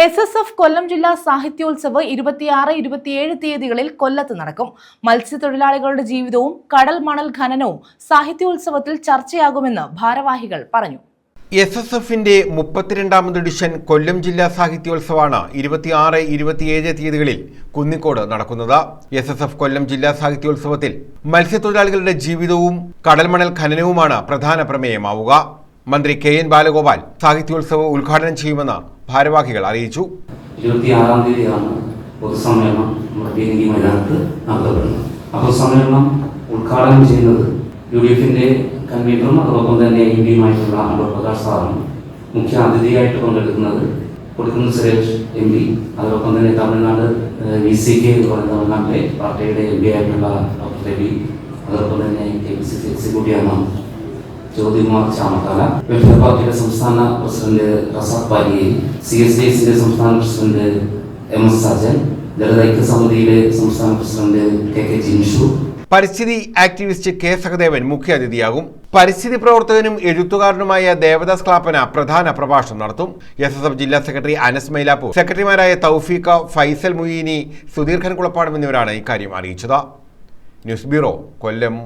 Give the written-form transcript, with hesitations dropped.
SSF കൊല്ലം ജില്ലാ സാഹിത്യോത്സവ് 26-27 തീയതികളിൽ കൊല്ലത്ത് നടക്കും. മത്സ്യത്തൊഴിലാളികളുടെ ജീവിതവും കടൽ മണൽ ഖനനവും സാഹിത്യോത്സവത്തിൽ ചർച്ചയാകുമെന്ന് ഭാരവാഹികൾ പറഞ്ഞു. SSFന്റെ 32ാമത് എഡിഷൻ കൊല്ലം ജില്ലാ സാഹിത്യോത്സവമാണ് 26-27 തീയതികളിൽ കുന്നിക്കോട് നടക്കുന്നത്. SSF കൊല്ലം ജില്ലാ സാഹിത്യോത്സവത്തിൽ മത്സ്യത്തൊഴിലാളികളുടെ ജീവിതവും കടൽ മണൽ ഖനനവുമാണ് പ്രധാന പ്രമേയമാവുക. മന്ത്രി KN ബാലഗോപാൽ സാഹിത്യോത്സവം ഉദ്ഘാടനം ചെയ്യുമെന്ന് ഭാരവാഹികൾ അറിയിച്ചു. 26-ാം തീയതിയാണ് പൊതുസമ്മേളനം നമ്മുടെ പീരങ്കി മൈതാനത്ത് നടത്തപ്പെടുന്നത്. ആ പൊതുസമ്മേളനം ഉദ്ഘാടനം ചെയ്യുന്നത് UDFന്റെ കൺവീനറും അതോടൊപ്പം തന്നെ MPയുമായിട്ടുള്ള അടൂർ പ്രകാശ് സാറും, മുഖ്യ അതിഥിയായിട്ട് പങ്കെടുക്കുന്നത് കൊടിക്കുന്നിൽ സുരേഷ് MP, അതോടൊപ്പം തന്നെ തമിഴ്നാട് VCK എന്ന് പറയുന്ന തമിഴ്നാട്ടിലെ പാർട്ടിയുടെ MP ആയിട്ടുള്ള ഡോക്ടർ രവി, അതോടൊപ്പം തന്നെ KPCC എക്സിക്യൂട്ടീവ് അംഗം ജ്യോതികുമാർ ചാമക്കാല, വെൽഫെയർ പാർട്ടിയുടെ സംസ്ഥാന പ്രസിഡന്റ് റസാഖ് പാലിയെ, CSDSന്റെ സംസ്ഥാന പ്രസിഡന്റ് MS സാജൻ, ദളിത് ഐക്യസമിതിയിലെ സംസ്ഥാന പ്രസിഡന്റ് KK ജിൻഷു. പരിസ്ഥിതി ആക്ടിവിസ്റ്റ് K സഹദേവൻ മുഖ്യ അതിഥിയാകും. പരിസ്ഥിതി പ്രവർത്തകനും എഴുത്തുകാരനുമായ ദേവദാസ് ക്ലാപ്പന പ്രധാന പ്രഭാഷണം നടത്തും. SSF ജില്ലാ സെക്രട്ടറി അനസ് മൈലാപ്പൂർ, സെക്രട്ടറിമാരായ തൗഫീഖ, ഫൈസൽ മുയീനി, സുധീർ ഖൻ കുളപ്പാടം എന്നിവരാണ് ഇക്കാര്യം അറിയിച്ചത്. ന്യൂസ് ബ്യൂറോ, കൊല്ലം.